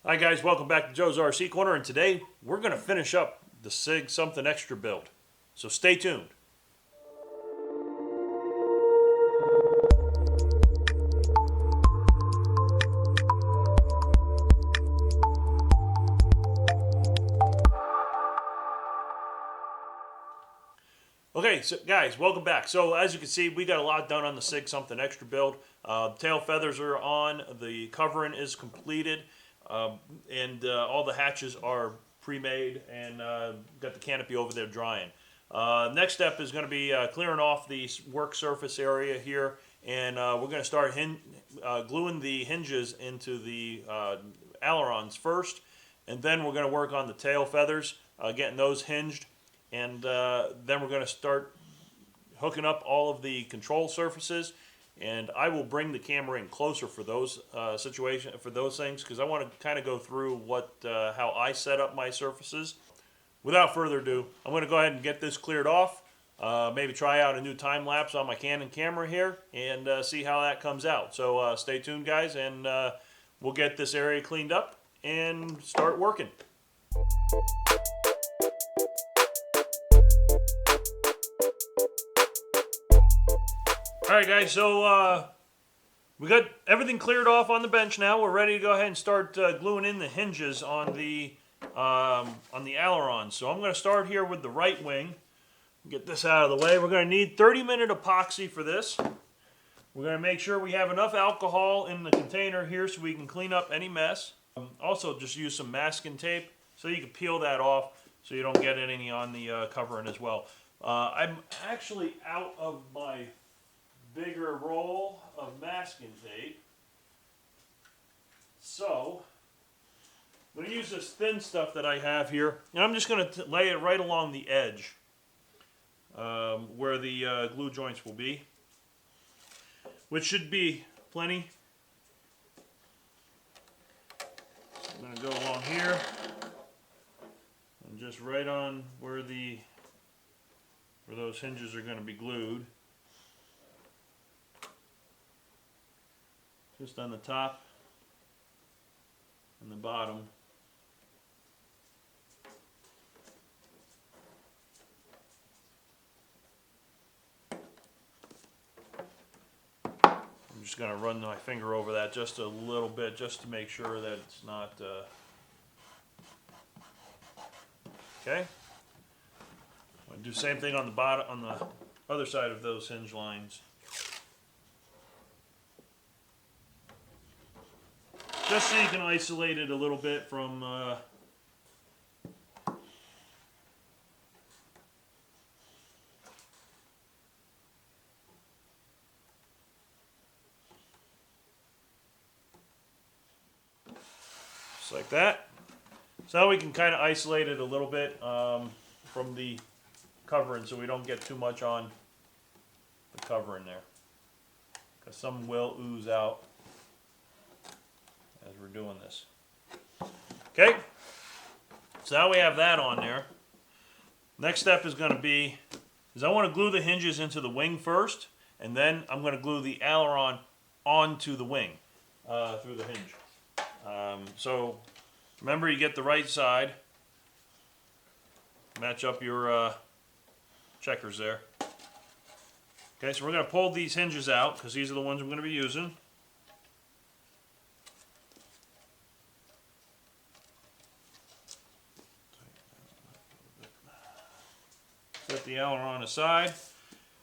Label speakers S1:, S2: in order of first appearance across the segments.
S1: Hi guys, welcome back to Joe's RC Corner, and today we're going to finish up the SIG Something Extra build. So stay tuned. Okay, so guys, welcome back. So as you can see, we got a lot done on the SIG Something Extra build. Tail feathers are on, the covering is completed, and all the hatches are pre-made, and got the canopy over there drying. Next step is going to be clearing off the work surface area here, and we're going to start gluing the hinges into the ailerons first, and then we're going to work on the tail feathers, getting those hinged. And then we're going to start hooking up all of the control surfaces, and I will bring the camera in closer for those for those things, because I want to kind of go through how I set up my surfaces. Without further ado, I'm going to go ahead and get this cleared off. Maybe try out a new time lapse on my Canon camera here and see how that comes out. So stay tuned, guys, and we'll get this area cleaned up and start working. Alright guys, so we got everything cleared off on the bench now. We're ready to go ahead and start gluing in the hinges on the ailerons. So I'm going to start here with the right wing. Get this out of the way. We're going to need 30-minute epoxy for this. We're going to make sure we have enough alcohol in the container here so we can clean up any mess. Also just use some masking tape so you can peel that off so you don't get any on the covering as well. I'm actually out of my bigger roll of masking tape, so I'm going to use this thin stuff that I have here, and I'm just going to lay it right along the edge where the glue joints will be, which should be plenty. So I'm going to go along here and just right on where those hinges are going to be glued. Just on the top and the bottom. I'm just going to run my finger over that just a little bit, just to make sure that it's not okay. I'm going to do the same thing on the bottom, on the other side of those hinge lines. Just so you can isolate it a little bit from just like that. So now we can kind of isolate it a little bit from the covering, so we don't get too much on the covering there, because some will ooze out as we're doing this. Okay, so now we have that on there. Next step is going to be, I want to glue the hinges into the wing first, and then I'm going to glue the aileron onto the wing through the hinge. So remember, you get the right side, match up your checkers there. Okay, so we're going to pull these hinges out, because these are the ones I'm going to be using. Set the aileron aside,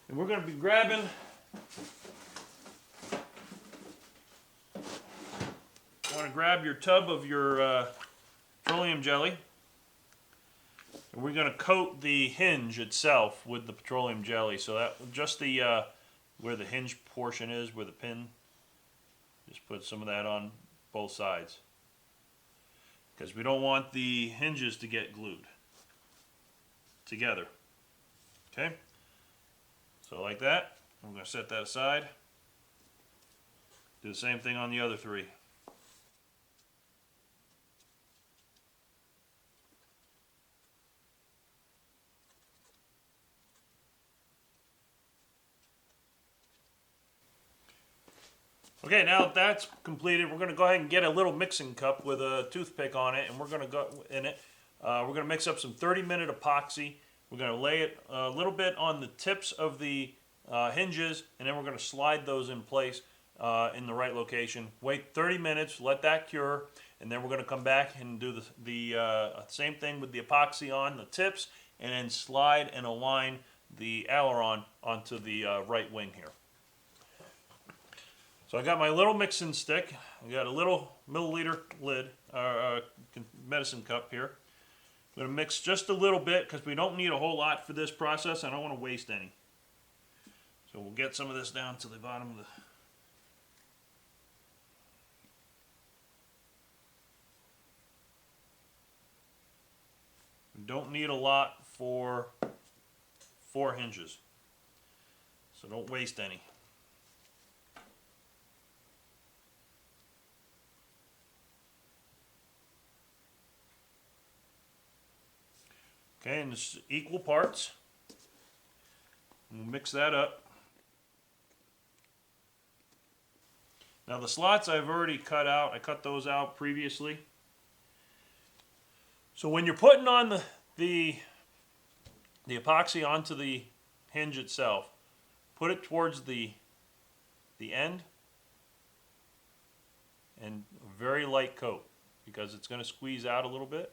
S1: and we're going to be grabbing grab your tub of your petroleum jelly, and we're going to coat the hinge itself with the petroleum jelly, so that just the where the hinge portion is, where the pin, just put some of that on both sides, because we don't want the hinges to get glued together. Okay, so like that. I'm going to set that aside. Do the same thing on the other three. Okay, now that that's completed, we're going to go ahead and get a little mixing cup with a toothpick on it, and we're going to go in it. We're going to mix up some 30-minute epoxy. We're going to lay it a little bit on the tips of the hinges, and then we're going to slide those in place in the right location. Wait 30 minutes, let that cure, and then we're going to come back and do the same thing with the epoxy on the tips, and then slide and align the aileron onto the right wing here. So I got my little mixing stick. I got a little milliliter lid, medicine cup here. I'm going to mix just a little bit because we don't need a whole lot for this process. I don't want to waste any. So we'll get some of this down to the bottom of the... We don't need a lot for 4 hinges. So don't waste any. Okay, and it's equal parts. We'll mix that up. Now the slots I've already cut out. I cut those out previously. So when you're putting on the epoxy onto the hinge itself, put it towards the end and a very light coat because it's going to squeeze out a little bit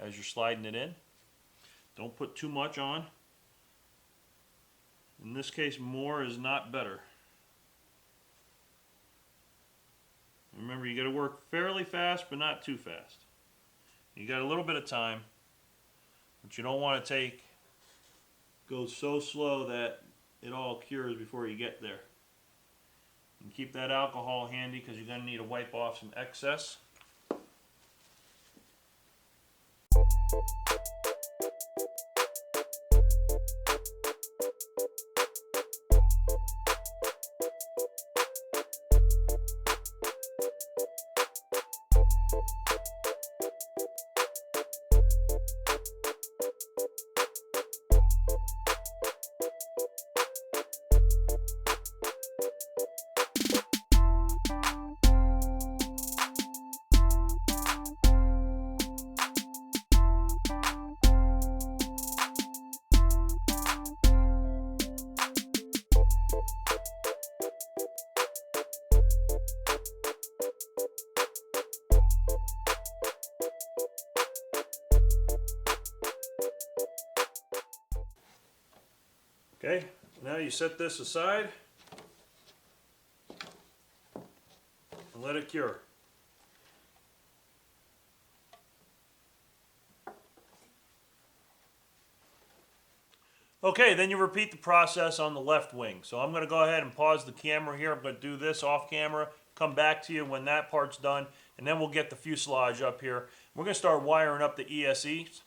S1: as you're sliding it in. Don't put too much on. In this case, more is not better. Remember, you got to work fairly fast, but not too fast. You got a little bit of time, but you don't want to go so slow that it all cures before you get there. And keep that alcohol handy because you're going to need to wipe off some excess. Okay, now you set this aside and let it cure. Okay, then you repeat the process on the left wing. So I'm going to go ahead and pause the camera here. I'm going to do this off camera, come back to you when that part's done, and then we'll get the fuselage up here. We're going to start wiring up the ESCs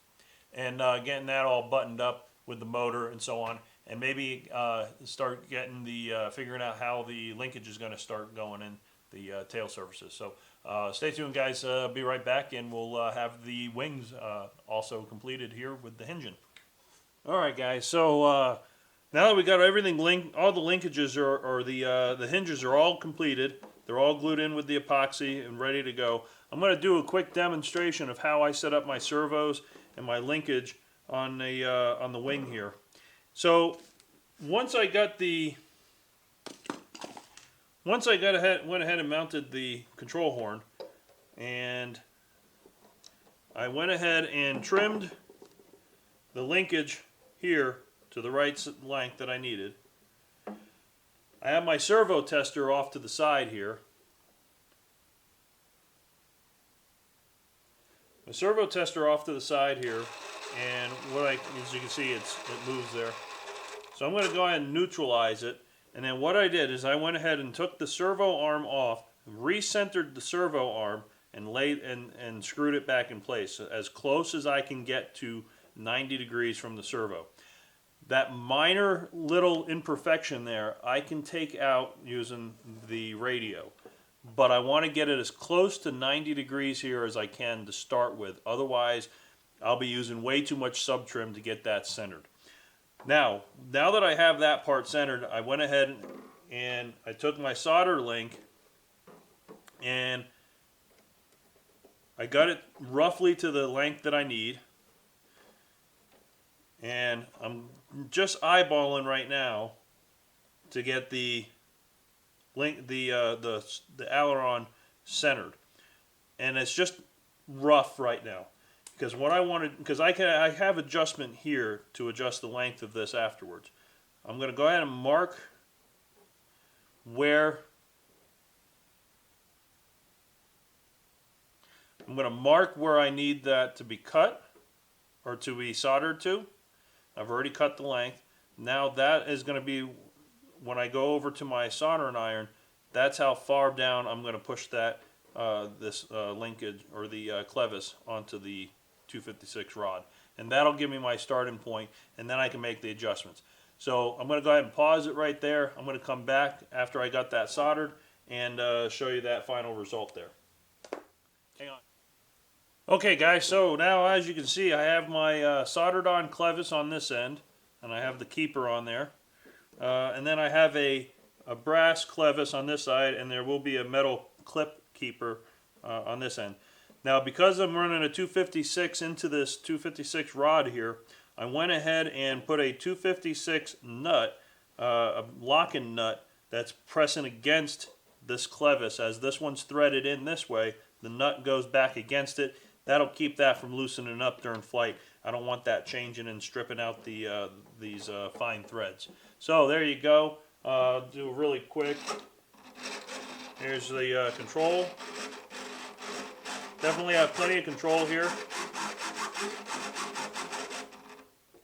S1: and getting that all buttoned up with the motor and so on. And maybe start getting figuring out how the linkage is going to start going in the tail surfaces. So stay tuned, guys. Be right back, and we'll have the wings also completed here with the hinging. All right, guys. So now that we got everything linked, all the linkages or the hinges are all completed. They're all glued in with the epoxy and ready to go. I'm going to do a quick demonstration of how I set up my servos and my linkage on the wing here. So once I went ahead and mounted the control horn, and I went ahead and trimmed the linkage here to the right length that I needed. I have my servo tester off to the side here. The servo tester off to the side here, and as you can see, it moves there. So I'm going to go ahead and neutralize it, and then what I did is I went ahead and took the servo arm off, recentered the servo arm, and screwed it back in place as close as I can get to 90 degrees from the servo. That minor little imperfection there I can take out using the radio, but I want to get it as close to 90 degrees here as I can to start with. Otherwise, I'll be using way too much sub trim to get that centered. Now that I have that part centered, I went ahead and I took my solder link And I got it roughly to the length that I need. And I'm just eyeballing right now to get the aileron centered. And it's just rough right now. Because what I wanted, because I have adjustment here to adjust the length of this afterwards. I'm going to go ahead and mark where I need that to be cut or to be soldered to. I've already cut the length. Now that is going to be, when I go over to my soldering iron, that's how far down I'm going to push that this linkage or the clevis onto the 256 rod. And that'll give me my starting point, and then I can make the adjustments. So I'm going to go ahead and pause it right there. I'm going to come back after I got that soldered and show you that final result there. Hang on. Okay guys, so now as you can see, I have my soldered on clevis on this end, and I have the keeper on there. And then I have a brass clevis on this side, and there will be a metal clip keeper on this end. Now because I'm running a 256 into this 256 rod here, I went ahead and put a 256 nut, a locking nut that's pressing against this clevis. As this one's threaded in this way, the nut goes back against it. That'll keep that from loosening up during flight. I don't want that changing and stripping out these fine threads. So there you go. Do really quick. Here's the control. Definitely have plenty of control here.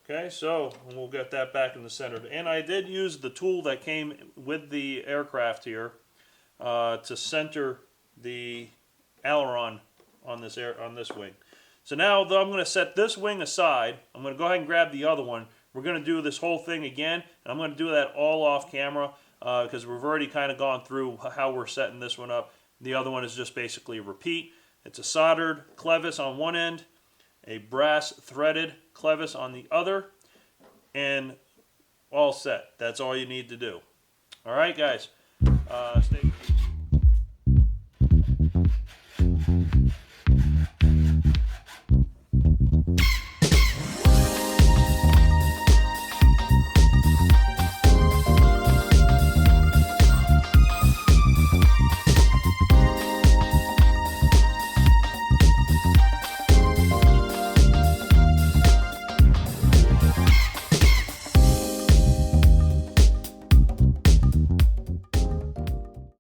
S1: Okay, so we'll get that back in the center. And I did use the tool that came with the aircraft here to center the aileron on this wing. So now though, I'm going to set this wing aside. I'm going to go ahead and grab the other one. We're going to do this whole thing again, and I'm going to do that all off camera because we've already kind of gone through how we're setting this one up. The other one is just basically a repeat. It's a soldered clevis on one end, a brass threaded clevis on the other, and all set. That's all you need to do. All right, guys. Stay